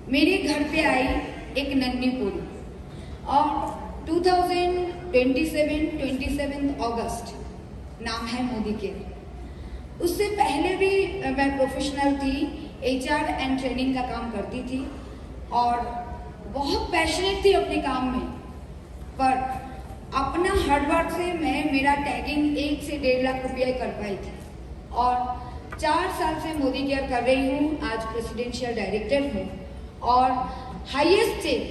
मेरे घर पे आई एक नन्ही पोरी और 27 अगस्त नाम है मोदी केयर। उससे पहले भी मैं प्रोफेशनल थी, HR एंड ट्रेनिंग का काम करती थी और बहुत पैशनेट थी अपने काम में। पर अपना हार्डवर्क से मेरा टैगिंग 1 से 1.5 लाख रुपया कर पाई थी और 4 साल से मोदी केयर कर रही हूँ। आज प्रेसिडेंशियल डायरेक्टर हूँ और हाईएस्ट चेक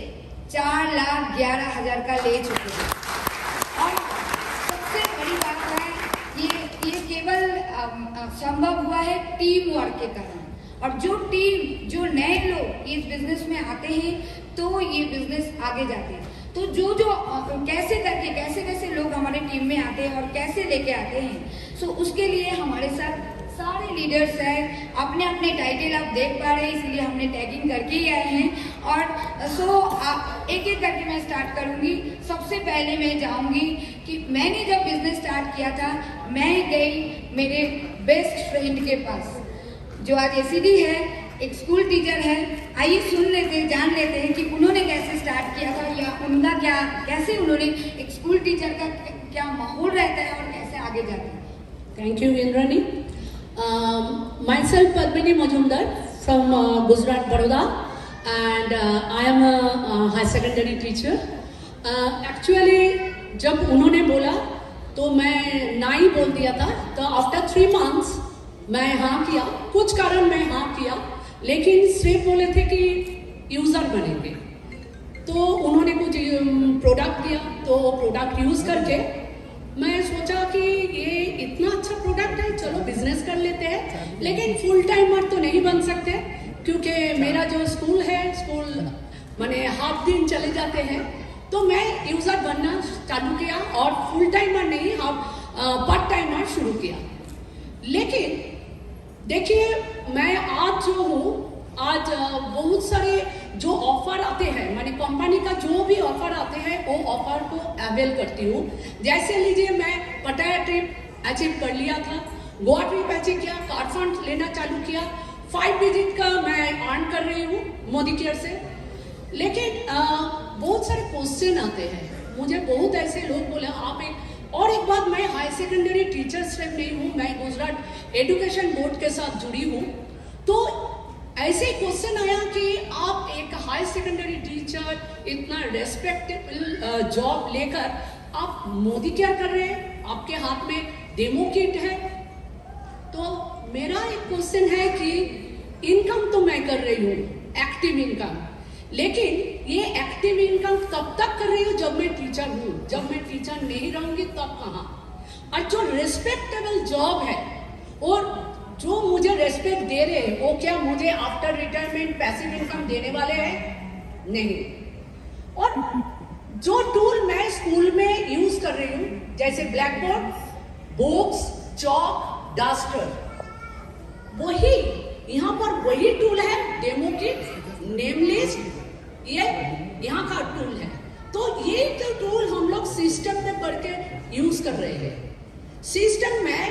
4,11,000 का ले चुके हैं। और सबसे बड़ी बात है ये केवल संभव हुआ है टीम वर्क के कारण। और जो नए लोग इस बिजनेस में आते हैं तो ये बिजनेस आगे जाते हैं। तो जो कैसे लोग हमारे टीम में आते हैं और कैसे लेके आते हैं, सो उसके लिए हमारे साथ सारे लीडर्स हैं। अपने अपने टाइटल आप देख पा रहे हैं, इसलिए हमने टैगिंग करके ही आए हैं। और एक एक करके मैं स्टार्ट करूंगी। सबसे पहले मैं जाऊंगी कि मैंने जब बिजनेस स्टार्ट किया था, मैं गई मेरे बेस्ट फ्रेंड के पास जो आज ACD है, एक स्कूल टीचर है। आइए जान लेते हैं कि उन्होंने कैसे स्टार्ट किया था या उनका कैसे उन्होंने एक स्कूल टीचर का क्या माहौल रहता है और कैसे आगे जाते हैं। Thank you, Indrani. Myself, Padmini Majumdar from Gujarat, Baroda, and I am a high secondary teacher. Actually, जब उन्होंने बोला तो मैं ना ही बोल दिया था। तो आफ्टर 3 months मैं हाँ किया। कुछ कारण मैं हाँ किया, लेकिन सिर्फ बोले थे कि यूज़र बनेंगे। तो उन्होंने कुछ प्रोडक्ट दिया, तो प्रोडक्ट यूज़ करके मैं सोचा कि ये इतना अच्छा प्रोडक्ट है, चलो बिजनेस कर लेते हैं। लेकिन फुल टाइमर तो नहीं बन सकते, क्योंकि मेरा जो स्कूल है, स्कूल माने हाफ दिन चले जाते हैं। तो मैं यूज़र बनना चालू किया और फुल टाइमर नहीं, पार्ट टाइमर शुरू किया। लेकिन देखिए, मैं आज जो हूँ, आज बहुत सारे जो ऑफर आते हैं, माने कंपनी का जो भी ऑफर आते हैं, वो ऑफर को अवेल करती हूँ। जैसे लीजिए, मैं पटाया ट्रिप अचीव कर लिया था, गोवा ट्रिप अचीव किया, कार फंड लेना चालू किया, 5 विजिट का मैं अर्न कर रही हूँ मोदी केयर से। लेकिन बहुत सारे क्वेश्चन आते हैं, मुझे बहुत ऐसे लोग बोले आप एक बात, मैं हाई सेकेंडरी टीचर सिर्फ नहीं हूँ, मैं गुजरात एजुकेशन बोर्ड के साथ जुड़ी हूँ। तो ऐसे क्वेश्चन आया कि आप एक हाई सेकेंडरी टीचर, इतना रेस्पेक्टेबल जॉब लेकर आप मोदी क्या कर रहे हैं, आपके हाथ में डेमो किट है। तो मेरा एक क्वेश्चन है कि इनकम तो मैं कर रही हूँ, एक्टिव इनकम, लेकिन ये एक्टिव इनकम तब तक कर रही हूँ जब मैं टीचर हूँ। जब मैं टीचर नहीं रहूंगी तब कहाँ। और जो रेस्पेक्टेबल जॉब है और जो मुझे रेस्पेक्ट दे रहे हैं, वो क्या मुझे आफ्टर रिटायरमेंट पैसिव इनकम देने वाले हैं? नहीं। और जो टूल मैं स्कूल में यूज कर रही हूँ, जैसे black board, books, chalk, duster, वही यहाँ पर वही टूल है, डेमो किट, नेम लिस्ट, ये यहाँ का टूल है। तो ये जो टूल हम लोग सिस्टम में पढ़ के यूज कर रहे हैं। सिस्टम में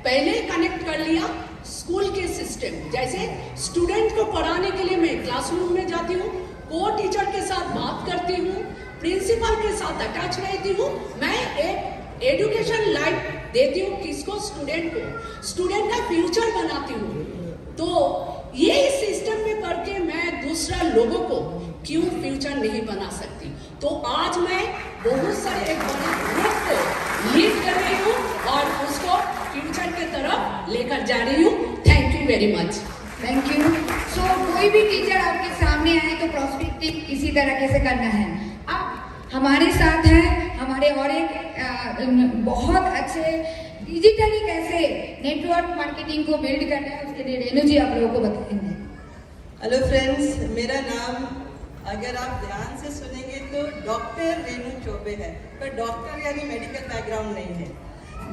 पहले कनेक्ट कर लिया स्कूल के सिस्टम। जैसे स्टूडेंट को पढ़ाने के लिए मैं क्लासरूम में जाती हूँ, को टीचर के साथ बात करती हूँ, प्रिंसिपल के साथ अटैच रहती हूँ। मैं एक एजुकेशन लाइफ देती हूँ किसको? स्टूडेंट को। स्टूडेंट का फ्यूचर बनाती हूँ। तो ये सिस्टम में पढ़ के मैं दूसरा लोगों को क्यों फ्यूचर नहीं बना सकती? तो आज मैं बहुत सारे एक बड़े ग्रुप को लीड कर रही हूँ और उसको फ्यूचर की तरफ लेकर जा रही हूँ। Thank you very much. Thank you. So कोई भी टीचर आपके सामने आए तो प्रॉस्पेक्टिंग इसी तरह से करना है। अब हमारे साथ हैं हमारे और एक बहुत अच्छे डिजिटली कैसे नेटवर्क मार्केटिंग को बिल्ड करना है, उसके लिए रेणु जी आप लोगों को बताएंगे। हेलो फ्रेंड्स, मेरा नाम अगर आप ध्यान से सुनेंगे तो डॉक्टर रेणु चौबे है, पर डॉक्टर यानी मेडिकल बैकग्राउंड नहीं है।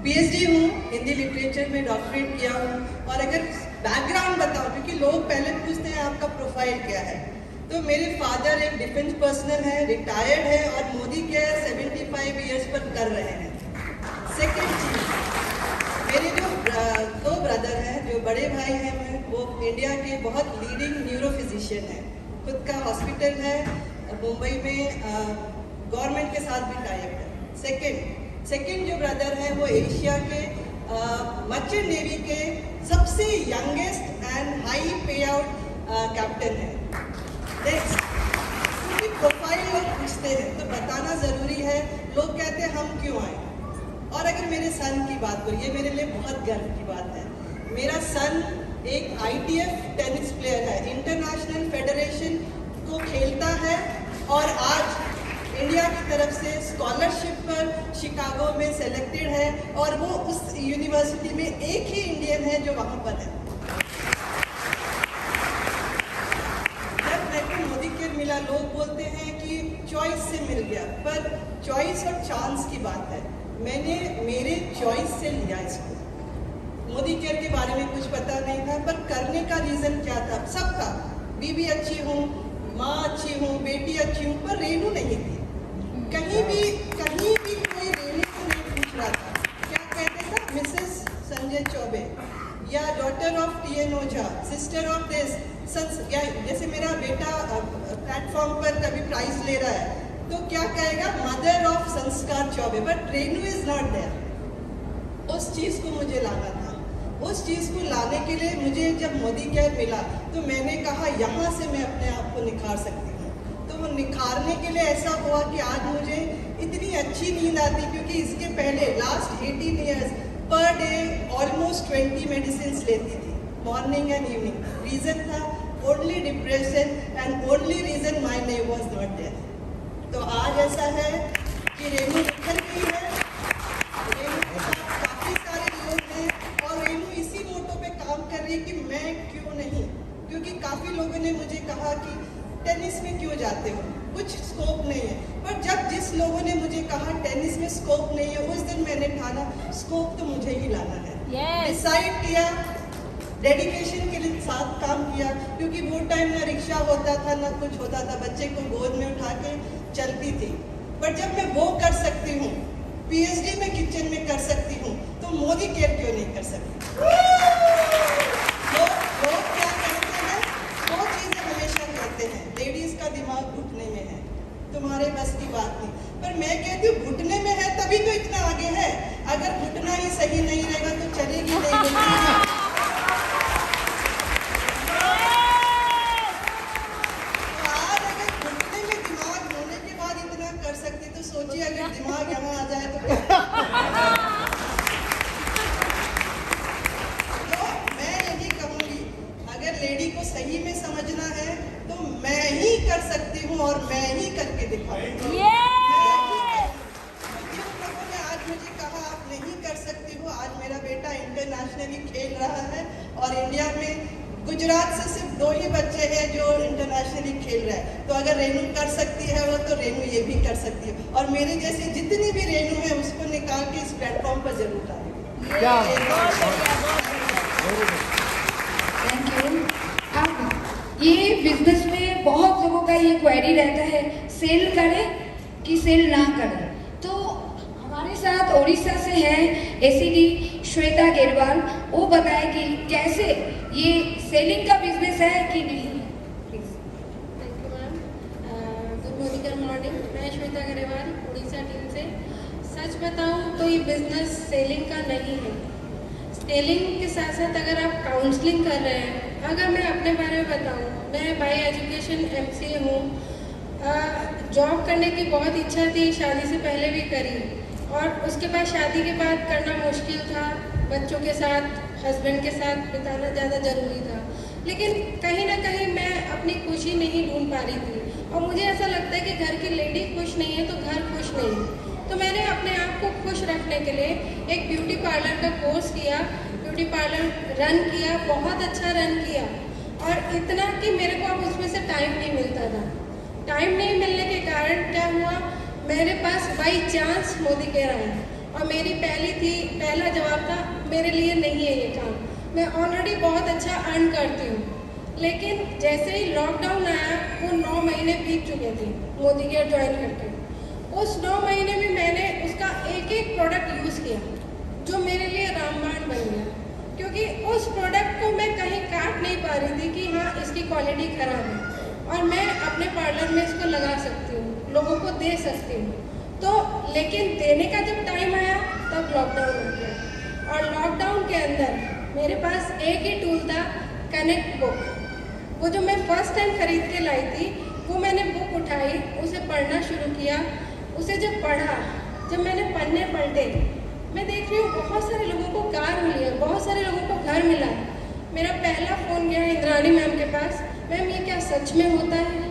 PhD हूँ, हिंदी लिटरेचर में डॉक्टरेट किया हूँ। और अगर बैकग्राउंड बताओ, क्योंकि लोग पहले पूछते हैं आपका प्रोफाइल क्या है, तो मेरे फादर एक डिफेंस पर्सनल है, रिटायर्ड है और मोदी केयर 75 ईयर्स पर कर रहे हैं। सेकेंड चीज, मेरे जो 2 ब्रदर हैं, जो बड़े भाई हैं, वो इंडिया के बहुत लीडिंग न्यूरो फिजिशियन हैं। खुद का हॉस्पिटल है मुंबई में, गवर्नमेंट के साथ भी टाई अप है। सेकंड जो ब्रदर है वो एशिया के मर्चेंट नेवी के सबसे यंगेस्ट एंड हाई पे आउट कैप्टन है। क्योंकि प्रोफाइल लोग पूछते हैं तो बताना ज़रूरी है। लोग कहते हैं हम क्यों आए। और अगर मेरे सन की बात करूँ, ये मेरे लिए बहुत गर्व की बात है। मेरा सन एक ITF टेनिस प्लेयर है, इंटरनेशनल फेडरेशन को खेलता है और आज इंडिया की तरफ से स्कॉलरशिप पर शिकागो में सेलेक्टेड है और वो उस यूनिवर्सिटी में एक ही इंडियन है जो वहाँ पर है। जब मेरे को मोदी केयर मिला, लोग बोलते हैं कि चॉइस से मिल गया, पर चॉइस और चांस की बात है। मैंने मेरे चॉइस से लिया इसको। मोदी केयर के बारे में कुछ पता नहीं था, पर करने का रीज़न क्या था? सबका, बीवी अच्छी हूँ, माँ अच्छी हूँ, बेटी अच्छी हूँ, पर रेनू नहीं थी। कहीं भी कोई रेनू को नहीं पूछ रहा था। क्या कहते थे? मिसेस संजय चौबे या daughter of TN Ojha, sister of this, जैसे मेरा बेटा प्लेटफॉर्म पर कभी प्राइज ले रहा है तो क्या कहेगा? Mother of Sanskar Choubey, but Renu is not there. उस चीज़ को मुझे लाना था। उस चीज़ को लाने के लिए मुझे जब मोदी केयर मिला तो मैंने कहा यहाँ से मैं अपने आप को निखार सकती हूँ। तो वो निखारने के लिए ऐसा हुआ कि आज मुझे इतनी अच्छी नींद आती, क्योंकि इसके पहले last 18 years per day almost 20 medicine लेती थी, मॉर्निंग एंड इवनिंग। रीज़न था only depression and only reason my name was not there. तो आज ऐसा है कि रेनू निकल गई है, रेनू के साथ काफ़ी सारे लोग हैं और रेनू इसी मोटो पे काम कर रही है कि मैं क्यों नहीं। क्योंकि काफ़ी लोगों ने मुझे कहा कि टेनिस में क्यों जाते हो, कुछ स्कोप नहीं है। पर जब जिस लोगों ने मुझे कहा टेनिस में स्कोप नहीं है, उस दिन मैंने ठाना स्कोप तो मुझे ही लाना है। डिसाइड किया, डेडिकेशन के लिए साथ काम किया, क्योंकि वो टाइम ना रिक्शा होता था ना कुछ होता था, बच्चे को गोद में उठा के चलती थी। पर जब मैं वो कर सकती हूँ, PhD में किचन में कर सकती हूँ, तो मोदी केयर क्यों नहीं कर सकती? लोग क्या कहते हैं? वो चीज़ें हमेशा कहते हैं लेडीज का दिमाग घुटने में है, तुम्हारे बस की बात नहीं। पर मैं कहती हूँ घुटने में है तभी तो इतना आगे है। अगर घुटना ही सही नहीं रहेगा तो चलेगी नहीं। सोचिए अगर दिमाग यहाँ आ जाए तो मैं यही कहूँगी, अगर लेडी को सही में समझना है तो मैं ही कर सकती हूँ और मैं ही करके दिखाऊंगी। लोगों ने आज मुझे कहा आप नहीं कर सकती हो। आज मेरा बेटा इंटरनेशनली खेल रहा है और इंडिया में गुजरात से सिर्फ 2 ही बच्चे हैं जो इंटरनेशनली खेल रहे हैं। तो अगर रेनू कर सकती है वो, तो रेनू ये भी कर सकती है। और मेरे जैसे जितनी भी रेनू है उसको निकाल के इस प्लेटफॉर्म पर जरूर डालेंगे। Thank you. अब ये बिजनेस में बहुत लोगों का ये क्वेरी रहता है, सेल करें कि सेल ना करें। तो हमारे साथ उड़ीसा से है ACD श्वेता गेरवाल, वो बताएगी कैसे ये सेलिंग का बिजनेस है कि नहीं। Thank you ma'am. Good morning, मैं श्वेता गेरवाल उड़ीसा टीम से। सच बताऊं तो ये बिजनेस सेलिंग का नहीं है। सेलिंग के साथ साथ अगर आप काउंसलिंग कर रहे हैं, अगर मैं अपने बारे में बताऊं, मैं बाय एजुकेशन MCA हूँ। जॉब करने की बहुत इच्छा थी, शादी से पहले भी करी, और उसके बाद शादी के बाद करना मुश्किल था। बच्चों के साथ, हस्बैंड के साथ बिताना ज़्यादा ज़रूरी था, लेकिन कहीं ना कहीं मैं अपनी खुशी नहीं ढूंढ पा रही थी। और मुझे ऐसा लगता है कि घर की लेडी खुश नहीं है तो घर खुश नहीं है। तो मैंने अपने आप को खुश रखने के लिए एक ब्यूटी पार्लर का कोर्स किया, ब्यूटी पार्लर रन किया, बहुत अच्छा रन किया। और इतना कि मेरे को अब उसमें से टाइम नहीं मिलता था। टाइम नहीं मिलने के कारण क्या हुआ, मेरे पास बाई चांस मोदी केयर आया और मेरी पहला जवाब था मेरे लिए नहीं है ये काम। मैं ऑलरेडी बहुत अच्छा अर्न करती हूँ, लेकिन जैसे ही लॉकडाउन आया वो 9 महीने बीत चुके थे मोदी केयर ज्वाइन करके। उस 9 महीने में मैंने उसका एक एक प्रोडक्ट यूज़ किया जो मेरे लिए रामबाण बन गया, क्योंकि उस प्रोडक्ट को मैं कहीं काट नहीं पा रही थी कि हाँ इसकी क्वालिटी ख़राब है। और मैं अपने पार्लर में इसको लगा सकती हूँ, लोगों को दे सकती हूँ। तो लेकिन देने का जब टाइम आया तब लॉकडाउन हो गया, और लॉकडाउन के अंदर मेरे पास एक ही टूल था, कनेक्ट बुक। वो जो मैं फर्स्ट टाइम खरीद के लाई थी, वो मैंने बुक उठाई, उसे पढ़ना शुरू किया। उसे जब पढ़ा, जब मैंने पन्ने पलटे, मैं देख रही हूँ बहुत सारे लोगों को कार मिली है, बहुत सारे लोगों को घर मिला है। मेरा पहला फ़ोन गया इंद्रानी मैम के पास, मैम ये क्या सच में होता है?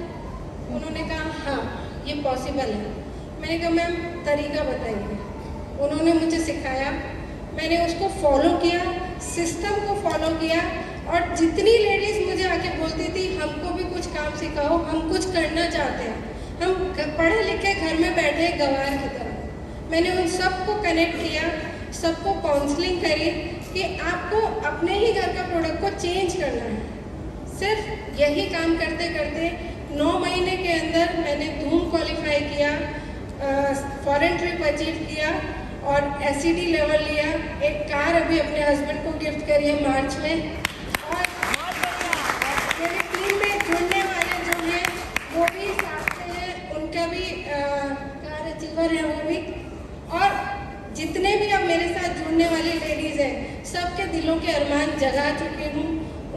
उन्होंने कहा हाँ ये पॉसिबल है। मैंने कहा मैम तरीका बताइए। उन्होंने मुझे सिखाया, मैंने उसको फॉलो किया, सिस्टम को फॉलो किया, और जितनी लेडीज़ मुझे आके बोलती थी हमको भी कुछ काम सिखाओ, हम कुछ करना चाहते हैं, हम पढ़े लिखे घर में बैठे गंवार की तरह, मैंने उन सबको कनेक्ट किया, सबको काउंसलिंग करी कि आपको अपने ही घर का प्रोडक्ट को चेंज करना है। सिर्फ यही काम करते करते 9 महीने के अंदर मैंने धूम क्वालिफाई किया, फॉरेन ट्रिप अचीव किया और SED लेवल लिया। एक कार अभी अपने हस्बैंड को गिफ्ट करी है मार्च में। और मेरी टीम में जुड़ने वाले जो हैं वो भी साथ में हैं, उनका भी कार अचीवर है वो भी। और जितने भी अब मेरे साथ जुड़ने वाली लेडीज़ हैं, सबके दिलों के अरमान जगा चुकी हूँ,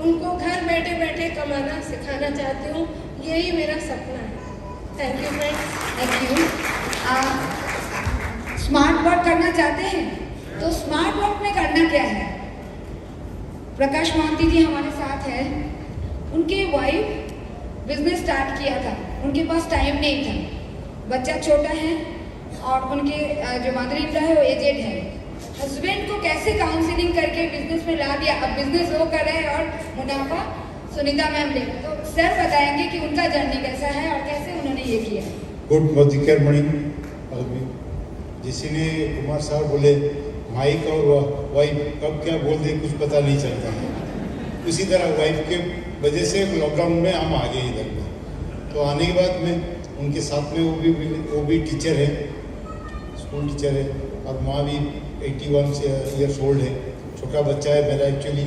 उनको घर बैठे बैठे कमाना सिखाना चाहती हूँ। यही मेरा सपना है। Thank you friends. Thank you. Smart work करना चाहते हैं तो स्मार्ट वर्क में करना क्या है? प्रकाश मोहंती जी हमारे साथ है। उनके वाइफ बिजनेस स्टार्ट किया था, उनके पास टाइम नहीं था, बच्चा छोटा है और उनके जो मदर इन लॉ है वो एजेड है। हस्बैंड को कैसे काउंसलिंग करके बिजनेस में ला दिया, अब बिजनेस वो कर रहे हैं और मुनाफा सुनीता मैम ले। तो सर बताएंगे कि उनका जर्नी कैसा है और कैसे उन्होंने ये किया। Good morning. जिसी ने कुमार साहब बोले माइक और वाइफ कब क्या बोल दे कुछ पता नहीं चलता, उसी तरह वाइफ के वजह से लॉकडाउन में हम आ गए इधर में। तो आने के बाद में उनके साथ में वो भी टीचर है, स्कूल टीचर है, और माँ भी 81 ईयर्स ओल्ड है। छोटा बच्चा है मेरा, एक्चुअली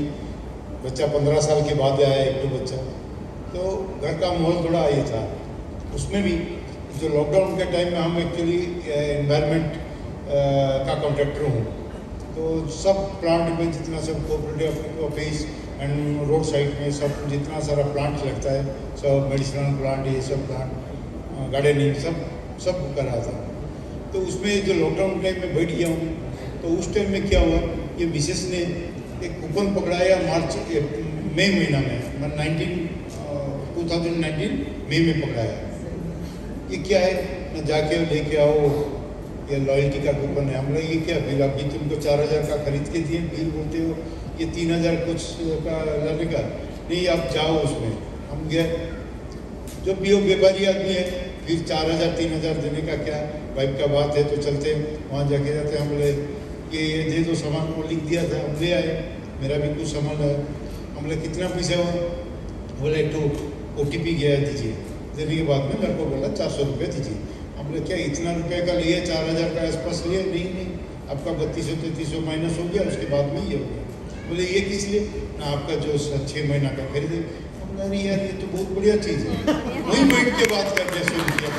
बच्चा 15 साल के बाद आया एक तो बच्चा। तो घर का माहौल थोड़ा ये था। उसमें भी जो लॉकडाउन के टाइम में हम एक्चुअली एनवायरनमेंट का कॉन्ट्रैक्टर हूँ, तो सब प्लांट में जितना सब cooperative office and road side में सब जितना सारा प्लांट लगता है, सब मेडिसिनल प्लांट, ये सब प्लांट, गार्डनिंग सब कर रहा था। तो उसमें जो लॉकडाउन टाइम में बैठ गया हूँ, तो उस टाइम में क्या हुआ, ये मिसेस ने एक कूपन पकड़ाया मई महीना में, 2019 मई में पकड़ाया। ये क्या है ना, जाके लेके आओ, ये लॉयल्टी का कूपन है। हम लोग ये क्या बिल, अभी तुमको 4000 का खरीद के दिए, बिल बोलते हो ये 3000 कुछ का लाने का नहीं, आप जाओ उसमें। हम गए, जो भी वो व्यापारी आदमी है, फिर 4000 3000 देने का क्या वाइफ का बात है, तो चलते वहाँ जाके जाते। हम बोले ये दे दो सामान, को लिख दिया था, हम ले आए, मेरा भी कुछ सामान है। हम बोले कितना पैसा हुआ, बोले तो OTP गया दीजिए। देने के बाद में मेरे को बोला 400 रुपये दीजिए। हम लोग क्या इतना रुपये का लिए, 4000 का आसपास लिए? नहीं, आपका 3200-3300 माइनस हो गया, उसके बाद में ये हो गया। बोले ये किस लिए ना, आपका जो 6 महीना का खरीदे। हम बोले यार ये तो बहुत बढ़िया चीज़ है। वही बैठ के बात करने शुरू किया।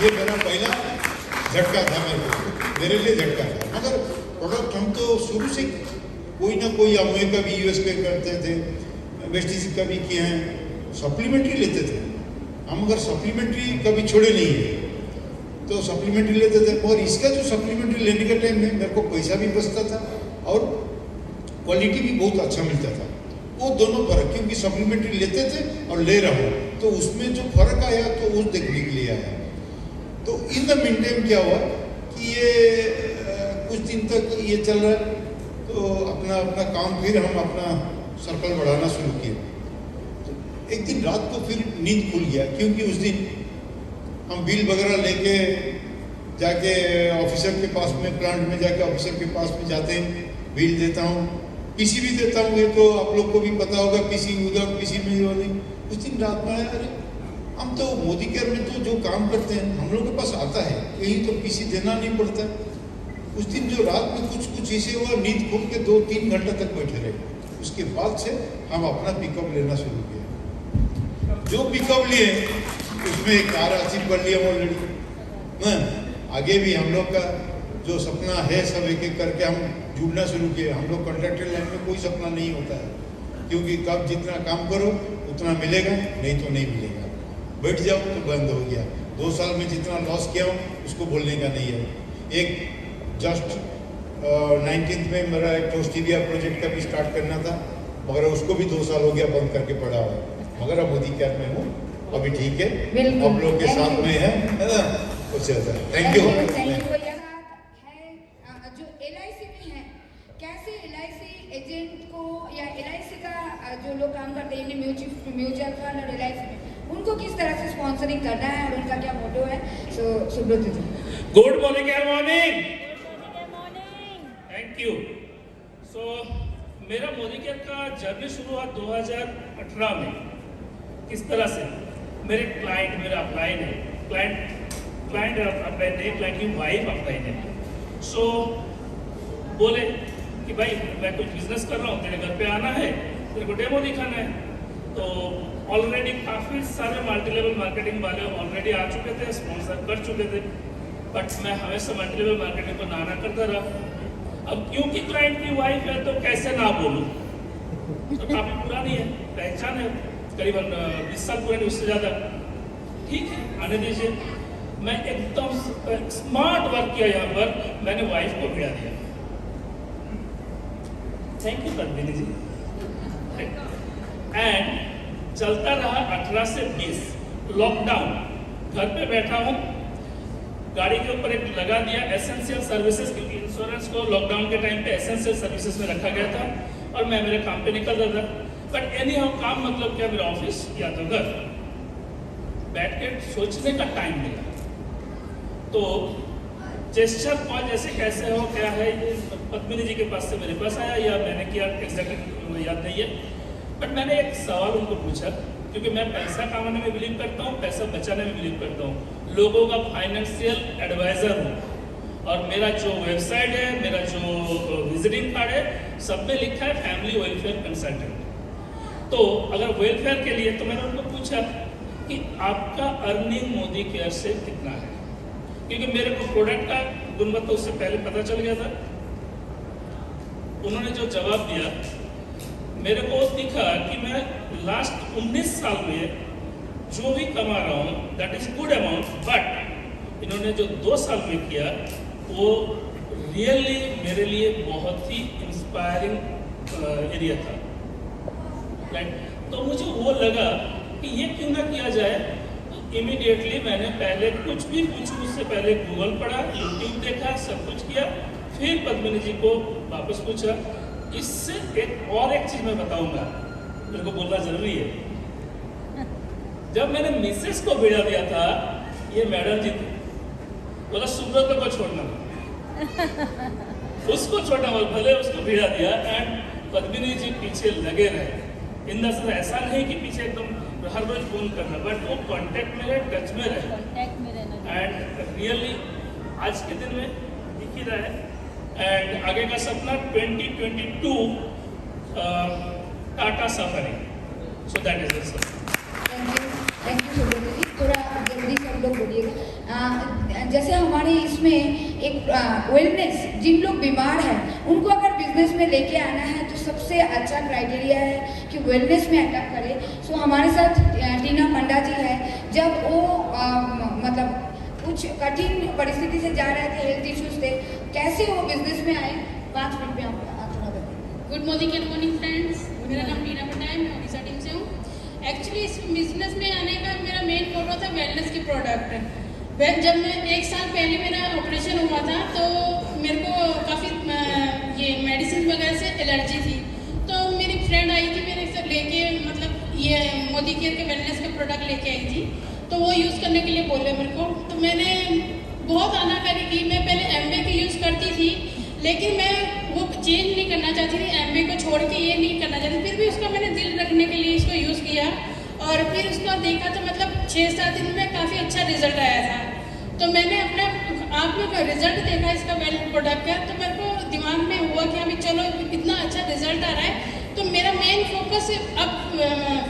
ये मेरा पहला झटका था, मेरे लिए झटका था। मगर प्रोडक्ट हम तो शुरू से कोई ना कोई, अमवे का भी यूएस के करते थे, वेस्टिज का भी किए हैं, सप्लीमेंट्री लेते थे हम। अगर सप्लीमेंट्री कभी छोड़े नहीं है, तो सप्लीमेंट्री लेते थे। और इसका जो सप्लीमेंट्री लेने के टाइम में मेरे को पैसा भी बचता था और क्वालिटी भी बहुत अच्छा मिलता था। वो दोनों फर्क, क्योंकि सप्लीमेंट्री लेते थे और ले रहा हूँ, तो उसमें जो फर्क आया तो उस देखने के लिए आया। तो इन द मीन टाइम क्या हुआ कि ये कुछ दिन तक ये चल रहा है, तो अपना काम, फिर हम अपना सर्कल बढ़ाना शुरू किए। तो एक दिन रात को फिर नींद खुल गया, क्योंकि उस दिन हम बिल वगैरह लेके जाके ऑफिसर के पास में, प्लांट में जाके ऑफिसर के पास में जाते हैं, बिल देता हूँ, पीसी भी देता हूँ। ये तो आप लोग को भी पता होगा, पीसी उधर पीसी में ही वाली। उस दिन रात में आया, अरे हम तो मोदी केयर में तो जो काम करते हैं हम लोग के पास आता है, यही तो पीसी देना नहीं पड़ता। उस दिन जो रात में कुछ ऐसे हुआ, नींद खुल के 2-3 घंटे तक बैठे रहे। उसके बाद से हम अपना पिकअप लेना शुरू किया। जो पिकअप लिए उसमें एक कार हासिल कर लिया ऑलरेडी। आगे भी हम लोग का जो सपना है सब एक एक करके हम जुड़ना शुरू किए। हम लोग कॉन्ट्रैक्टर लाइन में कोई सपना नहीं होता है, क्योंकि कब जितना काम करो उतना मिलेगा, नहीं तो नहीं मिलेगा। बैठ जाओ तो बंद हो गया। 2 साल में जितना लॉस किया हूँ उसको बोलने का नहीं है। एक जस्ट 19th में मेरा एक टोस्टिविया प्रोजेक्ट का भी स्टार्ट करना था, मगर उसको भी 2 साल हो गया बंद करके पड़ा हुआ, मगर अब मोदी कैब में हूँ अभी। ठीक है, आप लोग के साथ में है ना, कुछ ऐसा। Thank you. जो LIC में है, कैसे LIC एजेंट को या LIC का जो लोग काम करते हैं म्यूचुअल फंड और LIC में, उनको किस तरह से स्पॉन्सरिंग करना है और उनका क्या मोटो है। So Subrata ji. Good morning यार, मॉर्निंग। Thank you. सो मेरा मोदी केयर का जर्नी शुरू हुआ 2018 में। किस तरह से मेरे क्लाइंट, मेरा अपलाइन है, क्लाइंट अपलाइन है, क्लाइंट की वाइफ अपलाइन है। सो बोले कि भाई मैं कुछ बिजनेस कर रहा हूँ, तेरे घर पे आना है, तेरे को डेमो दिखाना है। तो ऑलरेडी काफ़ी सारे मल्टी लेवल मार्केटिंग वाले ऑलरेडी आ चुके थे, स्पॉन्सर कर चुके थे, बट मैं हमेशा मल्टी लेवल मार्केटिंग को ना करता रहा। अब क्योंकि क्लाइंट की वाइफ है तो कैसे ना बोलूं, तो काफ़ी पुरानी है, पहचान है, करीबन 20 साल पुरानी, उससे ज़्यादा। ठीक है, आने दीजिए। मैं एकदम स्मार्ट वर्क किया यहाँ पर, मैंने वाइफ को भिड़ा दिया। Thank you Padmini ji. And चलता रहा 18 से 20 लॉकडाउन, घर पे बैठा हूँ, गाड़ी के ऊपर एक लगा दिया एसेंशियल सर्विसेज, क्योंकि इंश्योरेंस को लॉकडाउन के टाइम पे एसेंशियल सर्विसेज में रखा गया था और मैं मेरे काम पे निकल रहा था। बट एनी हाउ काम मतलब क्या, मेरा ऑफिस या तो घर, बैठ के सोचने का टाइम मिला। तो जेस्चर कॉल जैसे कैसे हो, क्या है, ये पद्मिनी जी के पास से मेरे पास आया या मैंने किया, एग्जैक्टली याद नहीं है। बट मैंने एक सवाल उनको पूछा, क्योंकि मैं पैसा कमाने में बिलीव करता हूँ, पैसा बचाने में बिलीव करता हूँ, लोगों का फाइनेंशियल एडवाइजर हूँ, और मेरा जो वेबसाइट है, मेरा जो विजिटिंग कार्ड है, सब में लिखा है फैमिली वेलफेयर कंसल्टेंट। तो अगर वेलफेयर के लिए, तो मैंने उनको पूछा कि आपका अर्निंग मोदी केयर से कितना है, क्योंकि मेरे को प्रोडक्ट का गुणवत्ता उससे पहले पता चल गया था। उन्होंने जो जवाब दिया, मेरे को दिखा कि मैं लास्ट 19 साल में जो भी कमा रहा हूँ that is good amount, but इन्होंने जो 2 साल में किया वो रियली मेरे लिए बहुत ही इंस्पायरिंग एरिया था, राइट। तो मुझे वो लगा कि ये क्यों ना किया जाए। इमीडिएटली मैंने पहले कुछ भी पूछूं उससे पहले गूगल पढ़ा, यूट्यूब देखा, सब कुछ किया, फिर पद्मिनी जी को वापस पूछा। इससे एक चीज मैं बताऊंगा, मेरे को बोलना जरूरी है। जब मैंने मिसेस को भिड़ा दिया था, ये मैडम जी थी, बोला सुब्रत को छोड़ना, उसको छोड़ना, भले उसको भिड़ा दिया, एंड पद्मिनी जी पीछे लगे रहे। इन द सेंस ऐसा नहीं कि पीछे एकदम हर रोज फोन करना, बट वो कांटेक्ट में रहे, टच में रहे, एंड रियली आज के दिन में दिख ही रहा है। एंड आगे का सपना 2022 Tata Safari, so that is the thank you Subrata ji. थोड़ा जल्दी सब लोग बोलिएगा। जैसे हमारे इसमें एक वेलनेस, जिन लोग बीमार हैं उनको अगर बिजनेस में लेके आना है तो सबसे अच्छा क्राइटेरिया है कि वेलनेस में अटैक करें। सो हमारे साथ टीना पंडा जी है। जब वो मतलब कुछ कठिन परिस्थिति से जा रहे थे, हेल्थ इश्यूज थे, कैसे वो बिजनेस में आए, 5 मिनट में आप थोड़ा बताइए। गुड मॉर्निंग फ्रेंड्स, मेरा नाम टीना पंडा है, मैं उड़ीसा टीम से हूँ। एक्चुअली इस बिजनेस में आने का मेरा मेन मोटो था वेलनेस के प्रोडक्ट। जब मैं 1 साल पहले मेरा ऑपरेशन हुआ था तो मेरे को काफ़ी ये मेडिसिन वगैरह से एलर्जी थी। तो मेरी फ्रेंड आई थी मेरे से लेके, मतलब ये मोदी केयर के वेलनेस के प्रोडक्ट लेके आई थी, तो वो यूज़ करने के लिए बोले मेरे को। तो मैंने बहुत आनाकानी की। मैं पहले एमवे की यूज़ करती थी, लेकिन मैं वो चेंज नहीं करना चाहती थी, एमवे को छोड़ के ये नहीं करना चाहती। फिर भी उसका मैंने दिल रखने के लिए इसको यूज़ किया, और फिर उसको देखा तो मतलब 6-7 दिन में काफ़ी अच्छा रिजल्ट आया था। तो मैंने अपने आप में रिजल्ट देखा इसका वेल प्रोडक्ट का, तो मेरे को दिमाग में हुआ कि अभी चलो इतना अच्छा रिजल्ट आ रहा है, तो मेरा मेन फोकस अब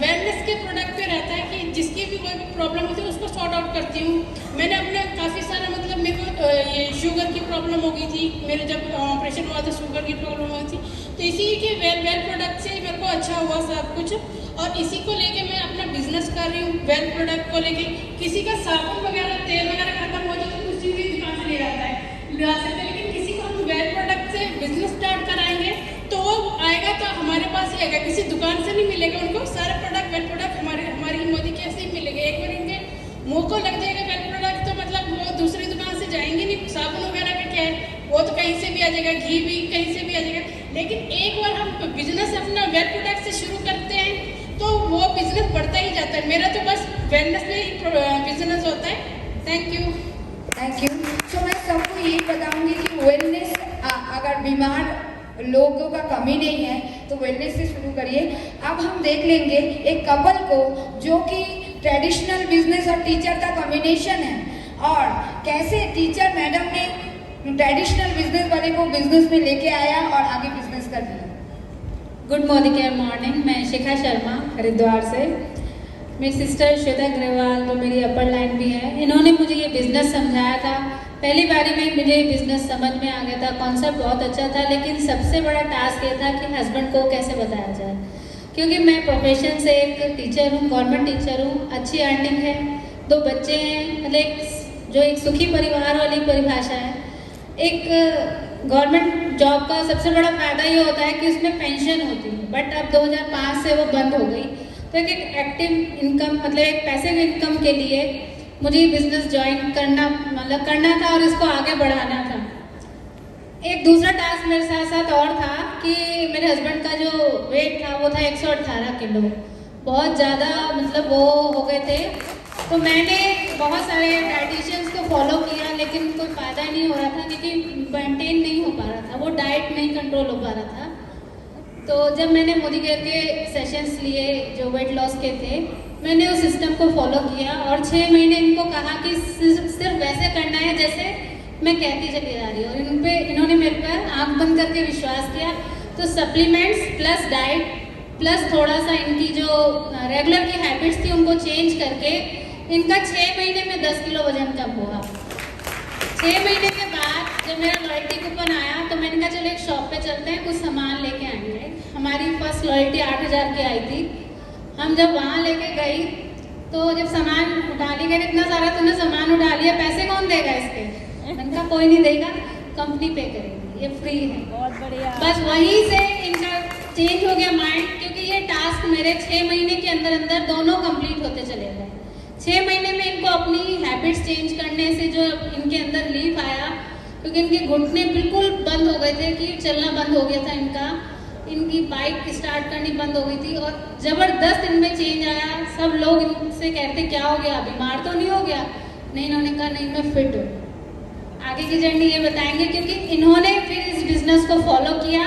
वेलनेस के प्रोडक्ट पे रहता है कि जिसकी भी कोई प्रॉब्लम होती है उसको सॉर्ट आउट करती हूँ। मैंने अपने काफ़ी सारा मतलब मेरे को ये शुगर की प्रॉब्लम हो गई थी, मेरे जब ऑपरेशन हुआ था शुगर की प्रॉब्लम हुई थी, तो इसी के वेल प्रोडक्ट से मेरे को अच्छा हुआ सब कुछ, और इसी को लेके मैं अपना बिजनेस कर रही हूँ। वेल प्रोडक्ट को लेके किसी का साबुन वगैरह तेल वगैरह खत्म हो जाए तो किसी भी दुकान से ले आता है, ले आ सकते हैं, लेकिन किसी को हम वेल प्रोडक्ट से बिजनेस स्टार्ट कराएंगे तो वो आएगा तो हमारे पास ही आएगा, किसी दुकान से नहीं मिलेगा उनको। सारे प्रोडक्ट वेल प्रोडक्ट हमारी मोदी के ऐसे ही मिलेंगे। एक बार इनके मुंह को लग जाएगा वेल प्रोडक्ट तो मतलब वो दूसरी दुकान से जाएंगे नहीं। साबुन वगैरह का क्या है, वो तो कहीं से भी आ जाएगा, घी भी कहीं से भी आ जाएगा, लेकिन एक बार हम बिजनेस अपना वेल प्रोडक्ट से शुरू करते हैं तो वो बिजनेस बढ़ता ही जाता है। मेरा तो बस वेलनेस में ही बिजनेस होता है। Thank you. Thank you. तो मैं सबको यही बताऊंगी कि वेलनेस, अगर बीमार लोगों का कमी नहीं है तो वेलनेस से शुरू करिए। अब हम देख लेंगे एक कपल को जो कि ट्रेडिशनल बिजनेस और टीचर का कॉम्बिनेशन है, और कैसे टीचर मैडम ने ट्रेडिशनल बिजनेस वाले को बिजनेस में लेके आया और आगे बिजनेस कर दिया। गुड मॉर्निंग, मैं शिखा शर्मा हरिद्वार से। मेरी सिस्टर श्वेता अग्रवाल जो मेरी अपर लाइन भी है, इन्होंने मुझे ये बिज़नेस समझाया था। पहली बारी में मुझे ये बिज़नेस समझ में आ गया था, कॉन्सेप्ट बहुत अच्छा था, लेकिन सबसे बड़ा टास्क ये था कि हस्बैंड को कैसे बताया जाए, क्योंकि मैं प्रोफेशन से एक टीचर हूँ, गवर्नमेंट टीचर हूँ, अच्छी अर्निंग है, 2 बच्चे हैं, मतलब एक सुखी परिवार वाली परिभाषा है। एक गवर्नमेंट जॉब का सबसे बड़ा फायदा ये होता है कि उसमें पेंशन होती है, बट अब 2005 से वो बंद हो गई। तो एक एक्टिव इनकम, मतलब एक पैसिव इनकम के लिए मुझे बिजनेस ज्वाइन करना था और इसको आगे बढ़ाना था। एक दूसरा टास्क मेरे साथ और था कि मेरे हस्बैंड का जो वेट था वो था 118 किलो, बहुत ज़्यादा मतलब वो हो गए थे। तो मैंने बहुत सारे डाइटिशियंस को फॉलो किया, लेकिन कोई फ़ायदा नहीं हो रहा था, क्योंकि मेंटेन नहीं हो पा रहा था, वो डाइट नहीं कंट्रोल हो पा रहा था। तो जब मैंने मोदी केयर के सेशंस लिए जो वेट लॉस के थे, मैंने उस सिस्टम को फॉलो किया और 6 महीने इनको कहा कि सिर्फ वैसे करना है जैसे मैं कहती चली जा रही हूँ। और इन्होंने मेरे पर आँख बंद करके विश्वास किया। तो सप्लीमेंट्स प्लस डाइट प्लस थोड़ा सा इनकी जो रेगुलर की हैबिट्स थी उनको चेंज करके इनका 6 महीने में 10 किलो वजन कम हुआ। 6 महीने के बाद जब मेरा लॉयल्टी कूपन आया तो मैंने कहा चलो एक शॉप पे चलते हैं, कुछ सामान लेके आएंगे। हमारी फर्स्ट लॉयल्टी 8000 की आई थी। हम जब वहाँ लेके गई तो जब सामान उठा ली गई, इतना सारा तुमने सामान उठा लिया, पैसे कौन देगा इसके? मैंने कहा कोई नहीं देगा, कंपनी पे करेगी, ये फ्री है। बहुत बढ़िया। बस वहीं से इनका चेंज हो गया माइंड, क्योंकि ये टास्क मेरे 6 महीने के अंदर दोनों कंप्लीट होते चले गए। 6 महीने में इनको अपनी हैबिट्स चेंज करने से जो इनके अंदर लीफ आया, क्योंकि इनके घुटने बिल्कुल बंद हो गए थे कि चलना बंद हो गया था इनका, इनकी बाइक स्टार्ट करनी बंद हो गई थी और ज़बरदस्त इनमें चेंज आया। सब लोग इनसे कहते क्या हो गया, बीमार तो नहीं हो गया? नहीं, इन्होंने कहा नहीं मैं फिट हूँ। आगे की जर्नी ये बताएंगे, क्योंकि इन्होंने फिर इस बिजनेस को फॉलो किया।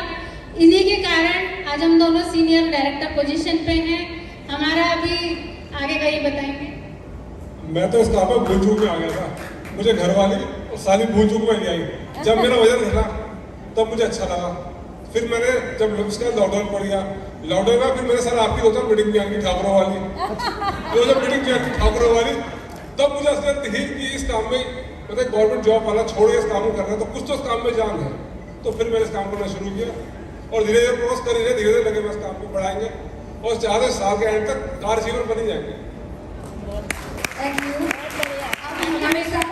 इन्हीं के कारण आज हम दोनों सीनियर डायरेक्टर पोजीशन पे हैं। हमारा अभी आगे का ये बताएंगे। मैं तो इस काम में भूल चूक में आ गया था, मुझे घर वाली और साली भूल चूक में नहीं आई। जब मेरा वजन घटा तब मुझे अच्छा लगा। फिर मैंने जब उसका लॉकडाउन पड़ गया, लॉकडाउन में फिर मेरे साथ आपकी 2-4 मीटिंग भी आई ठाकुरों वाली, तो जब मीटिंग की ठाकुरों वाली, तब मुझे असलियत दिखी कि इस काम में मतलब गवर्नमेंट जॉब वाला छोड़ के इस काम को करना, तो कुछ तो इस काम में जान है। तो फिर मैंने इस काम करना शुरू किया और धीरे धीरे प्रोग्रेस कर रहे, धीरे धीरे लगे मैं इस काम को बढ़ाएंगे और 4 साल के एंड तक कार्य जीवन बन जाएंगे। Thank you. अब हमारे साथ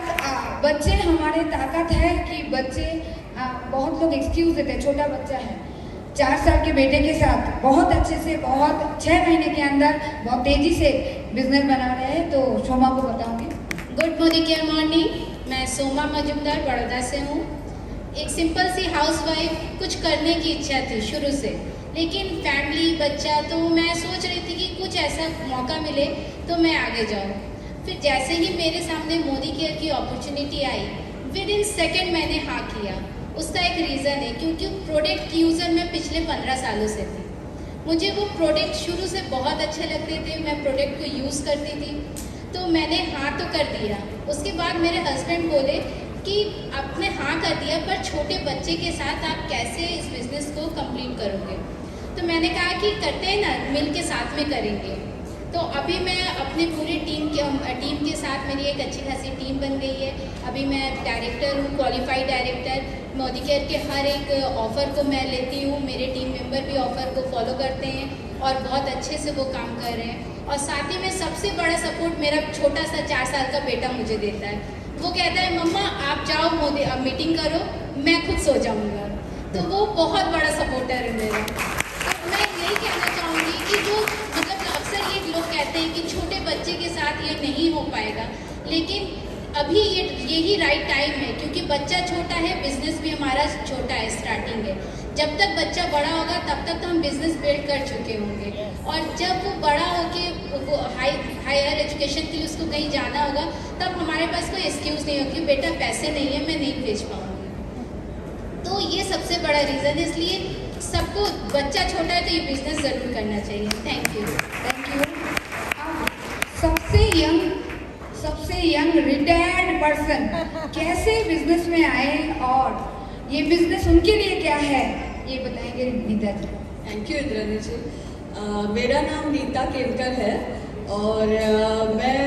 बच्चे हमारे ताकत है कि बच्चे बहुत लोग एक्सक्यूज देते हैं, छोटा बच्चा है 4 साल के बेटे के साथ बहुत अच्छे से, बहुत 6 महीने के अंदर बहुत तेजी से बिजनेस बना रहे हैं। तो सोमा को बताऊंगी। गुड मोदी केयर मॉर्निंग, मैं सोमा मजुमदार बड़ौदा से हूँ। एक सिंपल सी हाउसवाइफ, कुछ करने की इच्छा थी शुरू से, लेकिन फैमिली बच्चा, तो मैं सोच रही थी कि कुछ ऐसा मौका मिले तो मैं आगे जाऊँ। फिर जैसे ही मेरे सामने मोदी केयर की अपॉर्चुनिटी आई, विदिन सेकेंड मैंने हाँ किया। उसका एक रीज़न है, क्योंकि प्रोडक्ट की यूज़र मैं पिछले 15 सालों से थी। मुझे वो प्रोडक्ट शुरू से बहुत अच्छे लगते थे, मैं प्रोडक्ट को यूज़ करती थी, तो मैंने हाँ तो कर दिया। उसके बाद मेरे हस्बैंड बोले कि आपने हाँ कर दिया, पर छोटे बच्चे के साथ आप कैसे इस बिज़नेस को कंप्लीट करोगे? तो मैंने कहा कि करते हैं ना, मिल के साथ में करेंगे। तो अभी मैं अपने पूरी टीम के साथ मेरी एक अच्छी खासी टीम बन गई है। अभी मैं डायरेक्टर हूँ, क्वालिफाइड डायरेक्टर। मोदी केयर के हर एक ऑफ़र को मैं लेती हूँ, मेरे टीम मेंबर भी ऑफ़र को फॉलो करते हैं और बहुत अच्छे से वो काम कर रहे हैं। और साथ ही में सबसे बड़ा सपोर्ट मेरा छोटा सा 4 साल का बेटा मुझे देता है। वो कहता है मम्मा आप जाओ मोदी, अब मीटिंग करो, मैं खुद सो जाऊँगा। तो वो बहुत बड़ा सपोर्टर है मेरा। तो मैं यही कहना चाहूँगी कि जो मतलब अक्सर ये लोग कहते हैं कि छोटे बच्चे के साथ ये नहीं हो पाएगा, लेकिन अभी यही राइट टाइम है, क्योंकि बच्चा छोटा है, बिजनेस भी हमारा छोटा है, स्टार्टिंग है। जब तक बच्चा बड़ा होगा तब तक तो हम बिजनेस बिल्ड कर चुके होंगे, और जब वो बड़ा होके वो हायर एजुकेशन के लिए उसको कहीं जाना होगा, तब हमारे पास कोई एक्सक्यूज़ नहीं होगी, बेटा पैसे नहीं है मैं नहीं भेज पाऊँगी। तो ये सबसे बड़ा रीज़न है, इसलिए सबको, बच्चा छोटा है तो ये बिजनेस ज़रूर करना चाहिए। Thank you. सबसे यंग रिटायर्ड पर्सन कैसे बिजनेस में आए और ये बिजनेस उनके लिए क्या है, ये बताएंगे नीता जी। थैंक यू इंद्रानी जी। मेरा नाम नीता केमकर है और मैं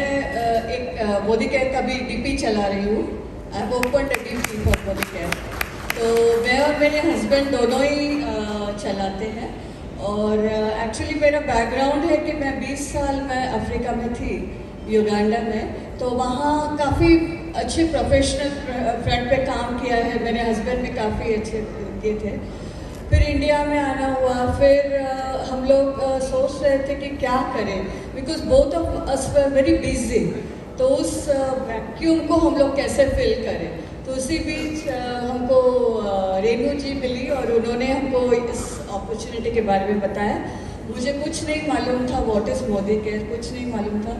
एक मोदी केयर का भी डीपी चला रही हूँ। I have opened a DP for Modi care. तो मैं और मेरे हस्बैंड दोनों ही चलाते हैं। और एक्चुअली मेरा बैकग्राउंड है कि मैं 20 साल मैं अफ्रीका में थी, युगांडा में। तो वहाँ काफ़ी अच्छे प्रोफेशनल फ्रंट पे काम किया है। मेरे हस्बैंड भी काफ़ी अच्छे किए थे। फिर इंडिया में आना हुआ। फिर हम लोग सोच रहे थे कि क्या करें, because both of us were very busy. तो उस वैक्यूम को हम लोग कैसे फिल करें। तो उसी बीच हमको रेनू जी मिली और उन्होंने हमको इस अपॉर्चुनिटी के बारे में बताया। मुझे कुछ नहीं मालूम था, व्हाट इज़ मोदी केयर, कुछ नहीं मालूम था।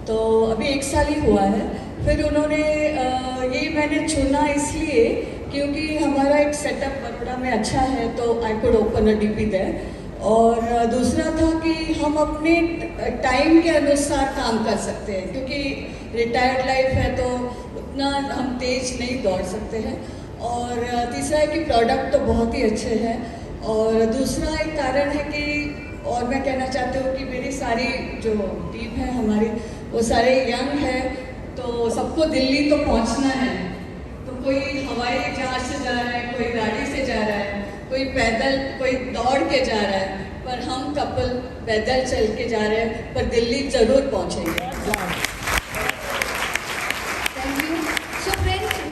तो अभी 1 साल ही हुआ है। फिर उन्होंने ये मैंने चुना इसलिए क्योंकि हमारा एक सेटअप बड़ोड़ा में अच्छा है, तो I could open a DP there. और दूसरा था कि हम अपने टाइम के अनुसार काम कर सकते हैं, क्योंकि रिटायर्ड लाइफ है तो उतना हम तेज नहीं दौड़ सकते हैं। और तीसरा है कि प्रोडक्ट तो बहुत ही अच्छे हैं। और दूसरा एक कारण है कि, और मैं कहना चाहती हूँ कि मेरी सारी जो टीम है हमारी, वो सारे यंग है। तो सबको दिल्ली तो पहुँचना है, तो कोई हवाई जहाज से जा रहा है, कोई गाड़ी से जा रहा है, कोई पैदल, कोई दौड़ के जा रहा है, पर हम कपल पैदल चल के जा रहे हैं, पर दिल्ली ज़रूर पहुँचेंगे।